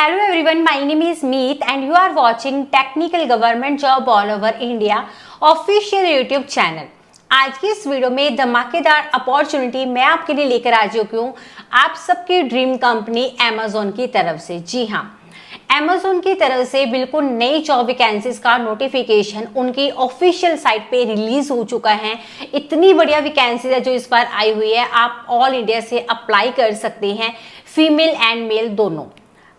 Hello everyone, my name is Meet and you are watching Technical Government Job All Over India official YouTube channel. आज की इस video में धमाकेदार opportunity मैं आपके लिए लेकर आ चुकी हूँ आप सबकी ड्रीम कंपनी Amazon की तरफ से। जी हाँ, Amazon की तरफ से बिल्कुल नई जॉब वैकेंसीज का नोटिफिकेशन उनकी ऑफिशियल साइट पे रिलीज हो चुका है। इतनी बढ़िया वैकेंसीज है जो इस बार आई हुई है, आप ऑल इंडिया से अप्लाई कर सकते हैं, फीमेल एंड मेल दोनों।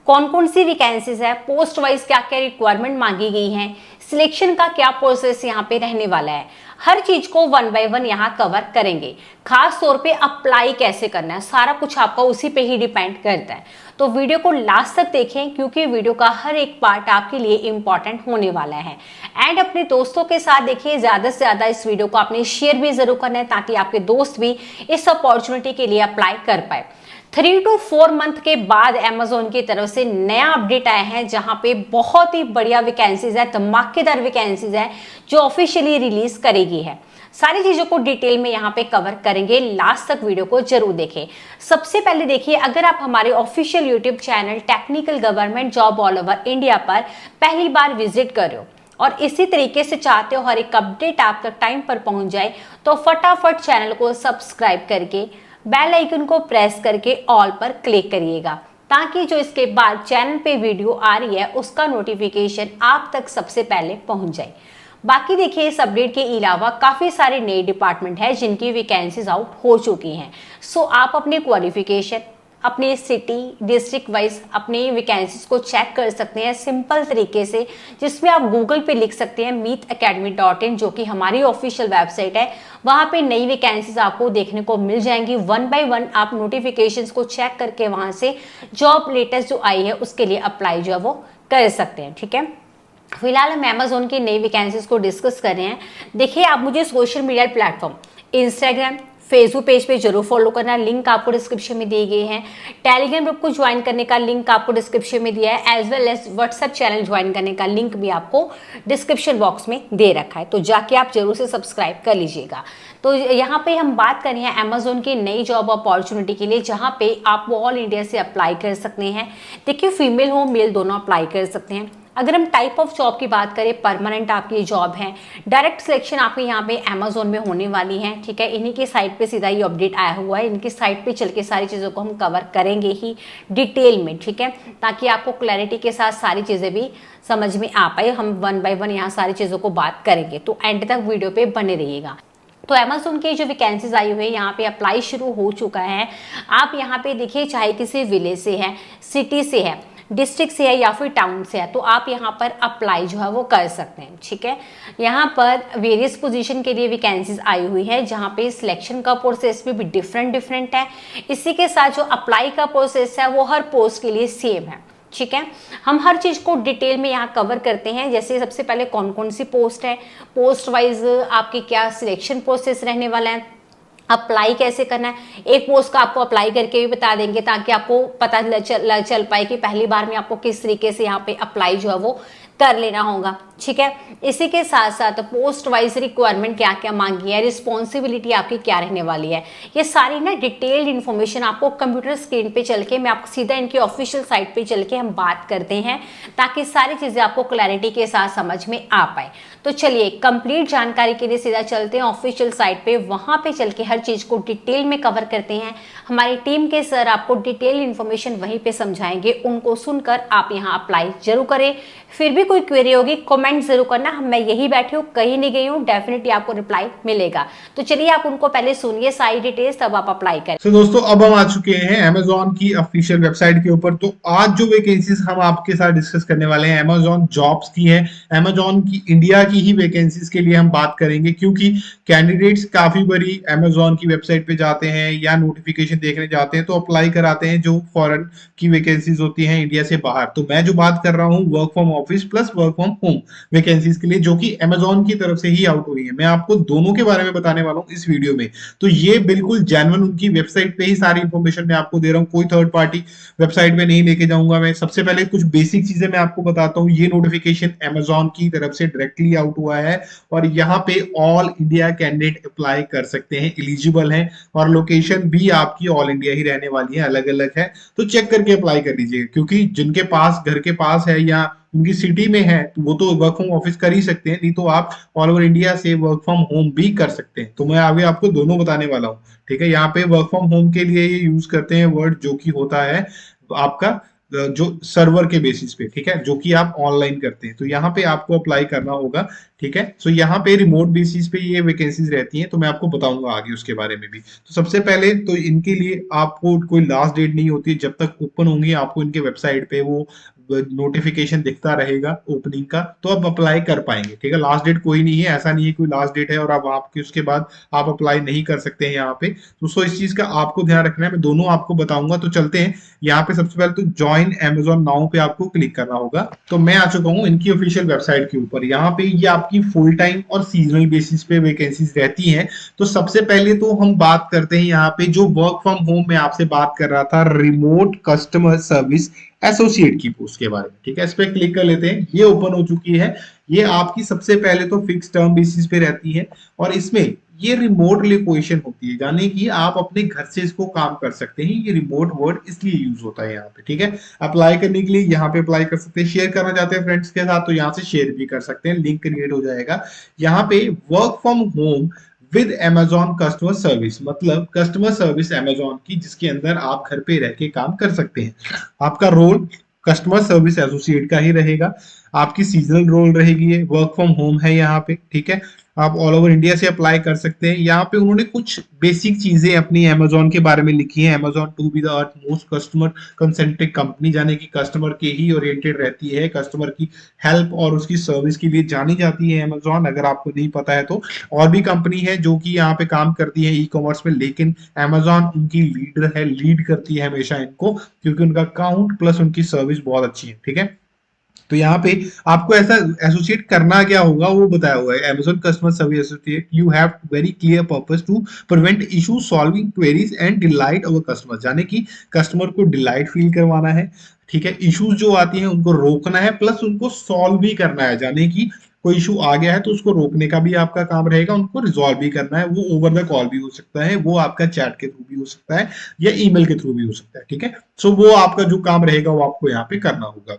कौन कौन सी वैकेंसीज है, पोस्ट वाइज क्या क्या रिक्वायरमेंट मांगी गई है, सिलेक्शन का क्या प्रोसेस यहाँ पे रहने वाला है, हर चीज को वन बाय वन यहाँ कवर करेंगे। खास तौर पे अप्लाई कैसे करना है, सारा कुछ आपका उसी पे ही डिपेंड करता है। तो वीडियो को लास्ट तक देखें क्योंकि वीडियो का हर एक पार्ट आपके लिए इंपॉर्टेंट होने वाला है। एंड अपने दोस्तों के साथ देखिए, ज्यादा से ज्यादा इस वीडियो को आपने शेयर भी जरूर करना है ताकि आपके दोस्त भी इस अपॉर्चुनिटी के लिए अप्लाई कर पाए। 3 to 4 मंथ के बाद Amazon की तरफ से नया अपडेट आया है जहां पे बहुत ही बढ़िया वैकेंसीज है, धमाकेदार वैकेंसीज है जो ऑफिशियली रिलीज करेगी है। सारी चीजों को डिटेल में यहाँ पे कवर करेंगे, लास्ट तक वीडियो को जरूर देखें। सबसे पहले देखिए, अगर आप हमारे official YouTube channel technical government job all over India पर पहली बार विजिट कर रहे हो और इसी तरीके से चाहते हो हर एक अपडेट आप तक टाइम पर पहुंच जाए, तो फटाफट चैनल को सब्सक्राइब करके बेल आइकन को प्रेस करके ऑल पर क्लिक करिएगा ताकि जो इसके बाद चैनल पे वीडियो आ रही है उसका नोटिफिकेशन आप तक सबसे पहले पहुंच जाए। बाकी देखिए, इस अपडेट के अलावा काफी सारे नए डिपार्टमेंट है जिनकी वैकेंसीज आउट हो चुकी हैं। सो आप अपने क्वालिफिकेशन, अपने सिटी डिस्ट्रिक्ट वाइज अपने वैकेंसीज को चेक कर सकते हैं सिंपल तरीके से, जिसमें आप गूगल पे लिख सकते हैं meetacademy.in जो कि हमारी ऑफिशियल वेबसाइट है। वहां पे नई वैकेंसीज आपको देखने को मिल जाएंगी। वन बाय वन आप नोटिफिकेशंस को चेक करके वहां से जॉब लेटेस्ट जो आई है उसके लिए अप्लाई जो है वो कर सकते हैं। ठीक है, फिलहाल हम Amazon की नई वैकेंसीज को डिस्कस कर रहे हैं। देखिए, आप मुझे social media platform Instagram Facebook page पे जरूर फॉलो करना, लिंक आपको डिस्क्रिप्शन में दिए गए हैं। टेलीग्राम ग्रुप को ज्वाइन करने का लिंक आपको डिस्क्रिप्शन में दिया है, as well as WhatsApp channel join करने का लिंक भी आपको डिस्क्रिप्शन बॉक्स में दे रखा है, तो जाके आप जरूर से सब्सक्राइब कर लीजिएगा। तो यहाँ पे हम बात कर रहे हैं Amazon की नई जॉब अपॉर्चुनिटी के लिए जहाँ पे आप ऑल इंडिया से अप्लाई कर सकते हैं। देखिए, फीमेल हो मेल दोनों अप्लाई कर सकते हैं। अगर हम टाइप ऑफ जॉब की बात करें, परमानेंट आपकी जॉब है, डायरेक्ट सिलेक्शन आपके यहाँ पे Amazon में होने वाली है। ठीक है, इन्हीं की साइट पे सीधा ये अपडेट आया हुआ है, इनकी साइट पे चल के सारी चीज़ों को हम कवर करेंगे ही डिटेल में। ठीक है, ताकि आपको क्लैरिटी के साथ सारी चीज़ें भी समझ में आ पाए। हम वन बाय वन यहाँ सारी चीज़ों को बात करेंगे, तो एंड तक वीडियो पे बने रहिएगा। तो Amazon की जो वैकेंसीज आई हुई है यहाँ पे अप्लाई शुरू हो चुका है। आप यहाँ पे देखिए, चाहे किसी विलेज से है, सिटी से है, डिस्ट्रिक्ट से है या फिर टाउन से है, तो आप यहाँ पर अप्लाई जो है वो कर सकते हैं। ठीक है, यहाँ पर वेरियस पोजीशन के लिए वैकेंसीज आई हुई है जहाँ पे सिलेक्शन का प्रोसेस भी डिफरेंट है। इसी के साथ जो अप्लाई का प्रोसेस है वो हर पोस्ट के लिए सेम है। ठीक है, हम हर चीज को डिटेल में यहाँ कवर करते हैं। जैसे सबसे पहले कौन कौन सी पोस्ट है, पोस्ट वाइज आपकी क्या सिलेक्शन प्रोसेस रहने वाला है, अप्लाई कैसे करना है। एक पोस्ट का आपको अप्लाई करके भी बता देंगे ताकि आपको पता चल पाए कि पहली बार में आपको किस तरीके से यहाँ पे अप्लाई जो है वो कर लेना होगा। ठीक है, इसी के साथ साथ पोस्ट वाइज रिक्वायरमेंट क्या क्या मांगी है, रिस्पॉन्सिबिलिटी आपकी क्या रहने वाली है, ये सारी ना डिटेल्ड इन्फॉर्मेशन आपको कंप्यूटर स्क्रीन पे चल के, मैं आपको सीधा इनकी ऑफिशियल साइट पे चल के हम बात करते हैं ताकि सारी चीजें आपको क्लैरिटी के साथ समझ में आ पाए। तो चलिए, कंप्लीट जानकारी के लिए सीधा चलते हैं ऑफिशियल साइट पे, वहां पे चल के हर चीज को डिटेल में कवर करते हैं। हमारी टीम के सर आपको डिटेल इन्फॉर्मेशन वहीं पे समझाएंगे, उनको सुनकर आप यहाँ अप्लाई जरूर करें। फिर भी कोई क्वेरी होगी कमेंट जरूर करना, मैं यही बैठी हूँ, कहीं नहीं गई हूँ, डेफिनेटली आपको रिप्लाई मिलेगा। तो चलिए, आप उनको पहले सुनिए सारी डिटेल्स, तब आप अप्लाई करें। तो दोस्तों, अब हम आ चुके हैं Amazon की ऑफिशियल वेबसाइट के ऊपर। तो आज जो वैकेंसीज हम आपके साथ डिस्कस करने वाले हैं Amazon जॉब्स की है, Amazon की इंडिया की ही वैकेंसीज के लिए हम बात करेंगे, क्योंकि कैंडिडेट्स काफी बड़ी Amazon की वेबसाइट पे जाते हैं या नोटिफिकेशन देखने जाते हैं तो अप्लाई कराते हैं जो फॉरेन की वैकेंसीज होती हैं इंडिया से बाहर। तो मैं जो बात कर रहा हूँ work from office plus work from home, vacancies के लिए जो कि Amazon की तरफ से ही आउट हुई है। मैं आपको दोनों के बारे में बताने वाला हूँ इस वीडियो में। तो ये बिल्कुल जेन्युइन उनकी वेबसाइट पे ही सारी इंफॉर्मेशन मैं आपको दे रहा हूँ, कोई थर्ड पार्टी वेबसाइट पे नहीं लेके जाऊंगा मैं। सबसे पहले कुछ बेसिक चीजें मैं आपको बताता हूँ। ये नोटिफिकेशन Amazon की तरफ से डायरेक्टली आउट हुआ है और यहाँ पे ऑल इंडिया कैंडिडेट अप्लाई कर सकते हैं, एलिजिबल हैं, और लोकेशन भी आपकी ऑल इंडिया ही रहने वाली है, अलग अलग है। तो चेक करके अप्लाई कर लीजिएगा, क्योंकि जिनके पास घर के पास है या उनकी सिटी में है तो वो तो वर्क फ्रॉम ऑफिस कर ही सकते हैं, नहीं तो आप ऑल ओवर इंडिया से वर्क फ्रॉम होम भी कर सकते हैं। तो मैं आगे आपको दोनों बताने वाला हूँ, ठीक है। यहाँ पे वर्क फ्रॉम होम के लिए ये यूज करते हैं वर्ड जो कि होता है आपका जो सर्वर के बेसिस पे, ठीक है, जो कि आप ऑनलाइन करते हैं। तो यहाँ पे आपको अप्लाई करना होगा, ठीक है। सो यहाँ पे रिमोट बेसिस पे ये वैकेंसीज रहती हैं, तो मैं आपको बताऊंगा आगे उसके बारे में भी। तो सबसे पहले तो इनके लिए आपको कोई लास्ट डेट नहीं होती, जब तक ओपन होंगी आपको इनके वेबसाइट पे वो नोटिफिकेशन दिखता रहेगा ओपनिंग का, तो आप अप्लाई कर पाएंगे, ठीक है। लास्ट डेट कोई नहीं है, ऐसा नहीं है कोई लास्ट डेट है और अब आपके उसके बाद आप अप्लाई नहीं कर सकते हैं यहाँ पे। तो सो इस चीज का आपको ध्यान रखना है, मैं दोनों आपको बताऊंगा। तो चलते हैं यहाँ पे। सबसे पहले तो ज्वाइन Amazon नाउ पे आपको क्लिक करना होगा। तो मैं आ चुका हूँ इनकी ऑफिशियल वेबसाइट के ऊपर। यहाँ पे ये आपकी फुल टाइम और सीजनल बेसिस पे वैकेंसीज रहती हैं। तो सबसे पहले तो हम बात करते हैं यहाँ पे जो वर्क फ्रॉम होम में आपसे बात कर रहा था, रिमोट कस्टमर सर्विस एसोसिएट की पोस्ट के बारे में, ठीक है। इस पे क्लिक कर लेते हैं, ये ओपन हो चुकी है। ये आपकी सबसे पहले तो फिक्स टर्म बेसिस पे रहती है और इसमें ये रिमोट पोजीशन होती है, यानी कि आप अपने घर से इसको काम कर सकते हैं। ये रिमोट वर्ड इसलिए यूज होता है यहाँ पे, ठीक है। अप्लाई करने के लिए यहाँ पे अप्लाई कर सकते हैं। शेयर करना चाहते हैं फ्रेंड्स के साथ तो यहाँ से शेयर भी कर सकते हैं, लिंक क्रिएट हो जाएगा। यहाँ पे work from home with Amazon customer service, मतलब कस्टमर सर्विस Amazon की, जिसके अंदर आप घर पे रह के काम कर सकते हैं। आपका रोल कस्टमर सर्विस एसोसिएट का ही रहेगा। आपकी सीजनल रोल रहेगी, ये वर्क फ्रॉम होम है यहाँ पे, ठीक है। आप ऑल ओवर इंडिया से अप्लाई कर सकते हैं। यहाँ पे उन्होंने कुछ बेसिक चीजें अपनी Amazon के बारे में लिखी है। Amazon to be the earth most customer concentric company, यानी कि कस्टमर के ही ओरिएंटेड रहती है, कस्टमर की हेल्प और उसकी सर्विस के लिए जानी जाती है Amazon, अगर आपको नहीं पता है तो। और भी कंपनी है जो कि यहाँ पे काम करती है ई कॉमर्स में, लेकिन Amazon उनकी लीडर है, लीड करती है हमेशा इनको, क्योंकि उनका काउंट प्लस उनकी सर्विस बहुत अच्छी है, ठीक है। तो यहाँ पे आपको ऐसा एसोसिएट करना क्या होगा वो बताया हुआ है। Amazon customer service associate, you have very clear purpose to prevent issue, solving queries and delight our customers, यानी कि कस्टमर को डिलाइट फील करवाना है, ठीक है। इश्यूज जो आती हैं उनको रोकना है, प्लस उनको सॉल्व भी करना है, यानी कि कोई इशू आ गया है तो उसको रोकने का भी आपका काम रहेगा, उनको रिजॉल्व भी करना है। वो ओवर द कॉल भी हो सकता है, वो आपका चैट के थ्रू भी हो सकता है या ईमेल के थ्रू भी हो सकता है, ठीक है। सो वो आपका जो काम रहेगा वो आपको यहाँ पे करना होगा।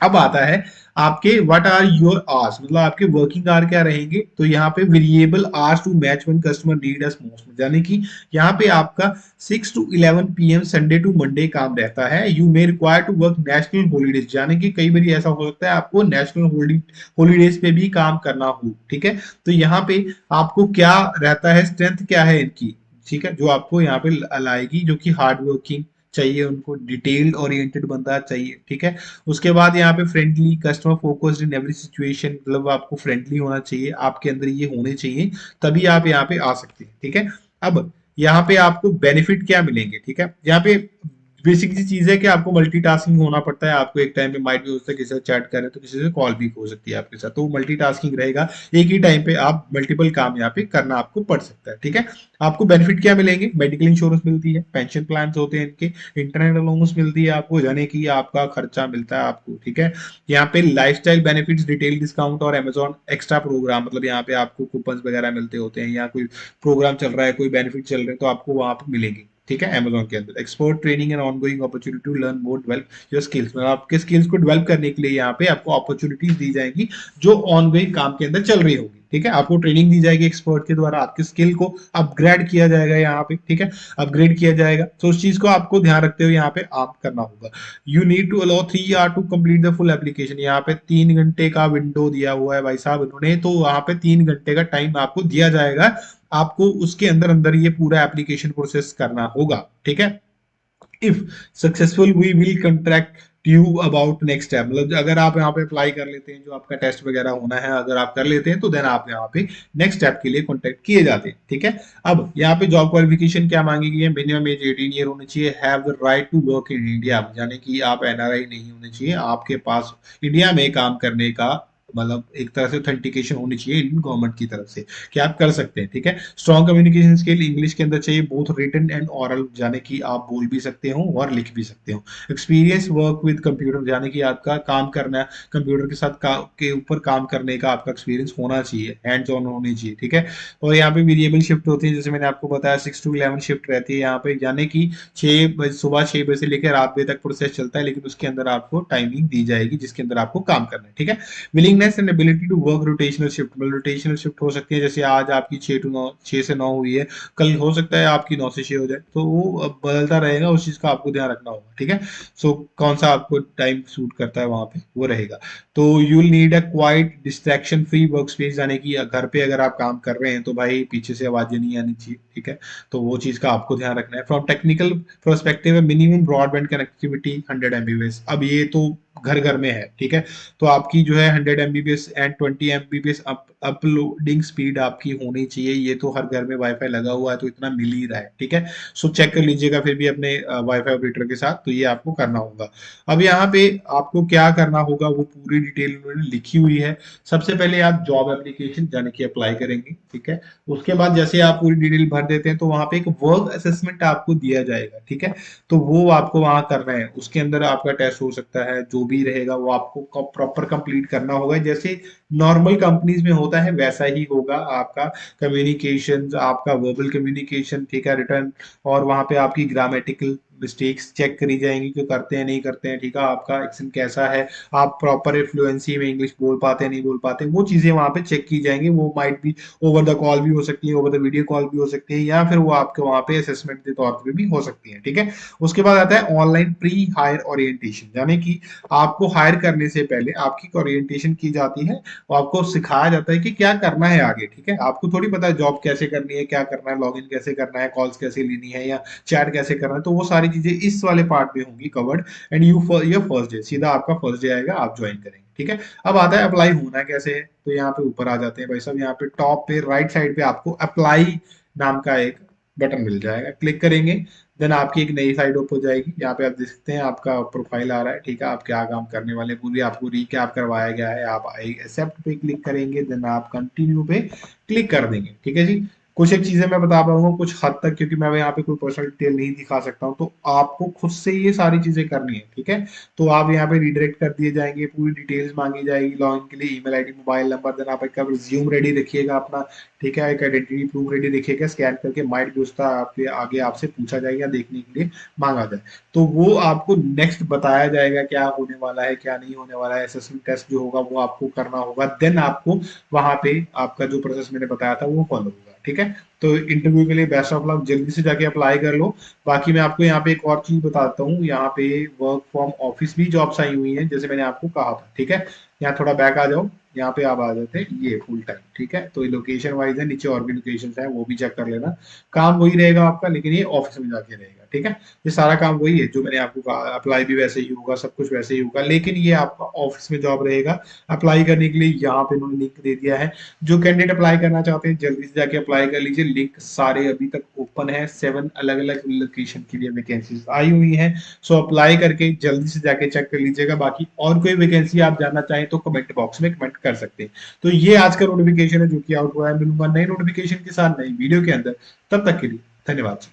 अब आता है आपके व्हाट आर योर आवर्स, मतलब आपके वर्किंग आवर क्या रहेंगे। तो यहाँ पे variable hours to match when customer need us most, यानी कि यहाँ पे आपका 6 to 11 PM Sunday to Monday काम रहता है। You may require to work national holidays, यानी कि कई बार ऐसा हो सकता है आपको नेशनल हॉलीडेज पे भी काम करना हो, ठीक है। तो यहाँ पे आपको क्या रहता है, स्ट्रेंथ क्या है इनकी, ठीक है, जो आपको यहाँ पे लाएगी, जो कि हार्ड वर्किंग चाहिए, उनको डिटेल्ड ओरिएंटेड बंदा चाहिए, ठीक है। उसके बाद यहाँ पे friendly, customer focused in every situation, मतलब आपको फ्रेंडली होना चाहिए, आपके अंदर ये होने चाहिए, तभी आप यहाँ पे आ सकते हैं, ठीक है। अब यहाँ पे आपको बेनिफिट क्या मिलेंगे, ठीक है। यहाँ पे बेसिक सी चीज है कि आपको मल्टीटास्किंग होना पड़ता है। आपको एक टाइम पे माइट भी हो सकता है किसी से चैट करें तो किसी से कॉल भी हो सकती है आपके साथ, तो मल्टीटास्किंग रहेगा, एक ही टाइम पे आप मल्टीपल काम यहाँ पे करना आपको पड़ सकता है, ठीक है। आपको बेनिफिट क्या मिलेंगे, मेडिकल इंश्योरेंस मिलती है, पेंशन प्लान होते हैं इनके, इंटरनेट अलाउंस मिलती है आपको, यानी कि आपका खर्चा मिलता है आपको, ठीक है। यहाँ पे लाइफस्टाइल बेनिफिट्स, डिटेल डिस्काउंट और Amazon एक्स्ट्रा प्रोग्राम, मतलब यहाँ पे आपको कूपन वगैरह मिलते होते हैं, या कोई प्रोग्राम चल रहा है, कोई बेनिफिट चल रहे हैं तो आपको वहां पर मिलेंगे, ठीक है। Amazon के अंदर export training and ongoing opportunity to learn more, develop your skills, मतलब आपके स्किल्स को डेवलप करने के लिए यहाँ पे आपको अपॉर्चुनिटीज दी जाएंगी जो ऑनगोइंग काम के अंदर चल रही होगी, ठीक है। आपको ट्रेनिंग दी जाएगी एक्सपर्ट के द्वारा, आपके स्किल को अपग्रेड किया जाएगा यहाँ पे, ठीक है, अपग्रेड किया जाएगा। तो उस चीज को आपको ध्यान रखते हुए यहाँ पे आप करना होगा। You need to allow 3 hour to complete the full application, यहाँ पे 3 घंटे का विंडो दिया हुआ है भाई साहब इन्होंने, तो वहां पे 3 घंटे का टाइम आपको दिया जाएगा, आपको उसके अंदर अंदर ये पूरा एप्लीकेशन प्रोसेस करना होगा, ठीक है। If successful we will contract you about next step, मतलब अगर आप यहाँ पे अप्लाई कर लेते हैं, जो आपका टेस्ट वगैरह होना है अगर आप कर लेते हैं तो देन आप यहाँ पे नेक्स्ट स्टेप के लिए कॉन्टेक्ट किए जाते हैं, ठीक है। अब यहाँ पे जॉब क्वालिफिकेशन क्या मांगी गई है, मिनिमम एज 18 ईयर होनी चाहिए, have the right to work in India, यानी कि आप NRI नहीं होने चाहिए, आपके पास इंडिया में काम करने का मतलब एक तरह से ऑथेंटिकेशन होनी चाहिए इंडियन गवर्नमेंट की तरफ से कि आप कर सकते हैं, ठीक है। स्ट्रॉन्ग कम्युनिकेशन स्किल इंग्लिश के अंदर चाहिए, बोथ रिटन एंड ऑरल, जाने कि आप बोल भी सकते हो और लिख भी सकते हो। एक्सपीरियंस वर्क विद कंप्यूटर, जाने कि आपका काम करना, कंप्यूटर के साथ के ऊपर काम करने का आपका एक्सपीरियंस होना चाहिए, हैंड्स ऑन होनी चाहिए, ठीक है। और यहाँ पे वेरिएबल शिफ्ट होती है, जैसे मैंने आपको बताया 6 to 11 शिफ्ट रहती है यहाँ पे, यानी कि 6 बजे, सुबह 6 बजे से लेकर रात बजे तक प्रोसेस चलता है, लेकिन उसके अंदर आपको टाइमिंग दी जाएगी जिसके अंदर आपको काम करना है, ठीक है। Willingness and ability to work rotational shift, मतलब रोटेशनल शिफ्ट हो सकती है, जैसे आज आपकी 6 to 9, 6 से 9 हुई है, कल हो सकता है आपकी 9 से 6 हो जाए, तो वो अब बदलता रहेगा, उस चीज का आपको ध्यान रखना होगा, ठीक है। सो कौन सा आपको टाइम सूट करता है वहां पे वो रहेगा। तो you will need a quite distraction free work space, यानी कि घर पे अगर आप काम कर रहे हैं तो भाई पीछे से आवाजें नहीं आनी चाहिए, ठीक है। तो वो चीज का आपको ध्यान रखना है। From technical perspective minimum broadband connectivity 100 Mbps, अब ये तो घर घर में है, ठीक है। तो आपकी जो है 100 Mbps and 20 Mbps uploading speed आपकी होनी चाहिए, ये तो हर घर में वाईफाई लगा हुआ है तो इतना मिल ही रहा है, ठीक है। सो चेक कर लीजिएगा फिर भी अपने वाईफाई ऑपरेटर के साथ, तो ये आपको करना होगा। अब यहाँ पे आपको क्या करना होगा वो पूरी डिटेल उन्होंने लिखी हुई है। सबसे पहले आप जॉब एप्लीकेशन जाने की अप्लाई करेंगे, ठीक है। उसके बाद जैसे आप पूरी डिटेल भर देते हैं तो वहां पे एक वर्क असेसमेंट आपको दिया जाएगा, ठीक है। तो वो आपको वहां करना है, उसके अंदर आपका टेस्ट हो सकता है, जो भी रहेगा वो आपको प्रॉपर कंप्लीट करना होगा, जैसे नॉर्मल कंपनीज में होता है वैसा ही होगा आपका कम्युनिकेशन, आपका वर्बल कम्युनिकेशन, ठीक है, रिटर्न, और वहां पे आपकी ग्रामेटिकल मिस्टेक्स चेक करी जाएंगी कि करते हैं नहीं करते हैं, ठीक है। आपका एक्सेंट कैसा है, आप प्रॉपर फ्लुएंसी में इंग्लिश बोल पाते हैं नहीं बोल पाते, वो चीजें वहां पे चेक की जाएंगी। वो माइट भी ओवर द कॉल भी हो सकती है, ओवर द वीडियो कॉल भी हो सकती है, या फिर वो आपके वहां पे असेसमेंट के तौर पर भी हो सकती है, ठीक है। उसके बाद आता है ऑनलाइन प्री हायर ओरिएंटेशन, यानी कि आपको हायर करने से पहले आपकी ओरिएंटेशन की जाती है और आपको सिखाया जाता है कि क्या करना है आगे, ठीक है। आपको थोड़ी पता है जॉब कैसे करनी है, क्या करना है, लॉगिन कैसे करना है, कॉल्स कैसे लेनी है या चैट कैसे करना है, तो वो सारी चीजें इस वाले पार्ट में होंगी covered. And your first day, सीधा आपका फर्स्ट डे आएगा, आप ज्वाइन करेंगे, ठीक है। अब आता है अप्लाई होना कैसे है, तो यहाँ पे ऊपर आ जाते हैं भाई साहब, यहाँ पे टॉप पे राइट साइड पे आपको अप्लाई नाम का एक बटन मिल जाएगा, क्लिक करेंगे, देन आपकी एक नई साइड ओपन हो जाएगी। यहाँ पे आप देख सकते हैं आपका प्रोफाइल आ रहा है, ठीक है। आप क्या काम करने वाले पूरी आपको रिकैप करवाया गया है। आप एक्सेप्ट पे क्लिक करेंगे, देन आप कंटिन्यू पे क्लिक कर देंगे, ठीक है जी। कुछ एक चीजें मैं बता पाऊंगा कुछ हद तक, क्योंकि मैं यहाँ पे कोई पर्सनल डिटेल नहीं दिखा सकता हूँ, तो आपको खुद से ये सारी चीजें करनी है, ठीक है। तो आप यहाँ पे रिडायरेक्ट कर दिए जाएंगे, पूरी डिटेल्स मांगी जाएगी लॉगिन के लिए, email ID, mobile number, then आप एक रिज्यूम रेडी रखिएगा अपना, ठीक है। एक आइडेंटिटी प्रूफ रेडी रखिएगा, स्कैन करके माइट भी उसका आपके आगे आपसे पूछा जाएगा, देखने के लिए मांगा जाए, तो वो आपको नेक्स्ट बताया जाएगा क्या होने वाला है क्या नहीं होने वाला है। असेसमेंट टेस्ट जो होगा वो आपको करना होगा, देन आपको वहां पे आपका जो प्रोसेस मैंने बताया था वो फॉलो होगा, ठीक है। तो इंटरव्यू के लिए बेस्ट ऑफ लक, जल्दी से जाके अप्लाई कर लो। बाकी मैं आपको यहाँ पे एक और चीज बताता हूँ, यहाँ पे वर्क फ्रॉम ऑफिस भी जॉब्स आई हुई हैं, जैसे मैंने आपको कहा था, ठीक है। यहाँ थोड़ा बैक आ जाओ, यहाँ पे आप आ जाते हैं, ये फुल टाइम, ठीक है। तो लोकेशन वाइज है, नीचे और भी लोकेशन है वो भी चेक कर लेना। काम वही रहेगा आपका, लेकिन ये ऑफिस में जाके रहेगा, ठीक है। ये सारा काम वही है जो मैंने आपको कहा, अप्लाई भी वैसे ही होगा, सब कुछ वैसे ही होगा, लेकिन ये आपका ऑफिस में जॉब रहेगा। अप्लाई करने के लिए यहाँ पे उन्होंने लिंक दे दिया है, जो कैंडिडेट अप्लाई करना चाहते हैं जल्दी से जाके अप्लाई कर लीजिए। लिंक सारे अभी तक ओपन है, 7 अलग अलग लोकेशन के लिए वैकेंसीज आई हुई हैं। सो अप्लाई करके जल्दी से जाके चेक कर लीजिएगा। बाकी और कोई वैकेंसी आप जानना चाहें तो कमेंट बॉक्स में कमेंट कर सकते हैं। तो ये आज का नोटिफिकेशन है जो कि आउट हुआ है, मिलूंगा नई नोटिफिकेशन के साथ नई वीडियो के अंदर, तब तक के लिए धन्यवाद।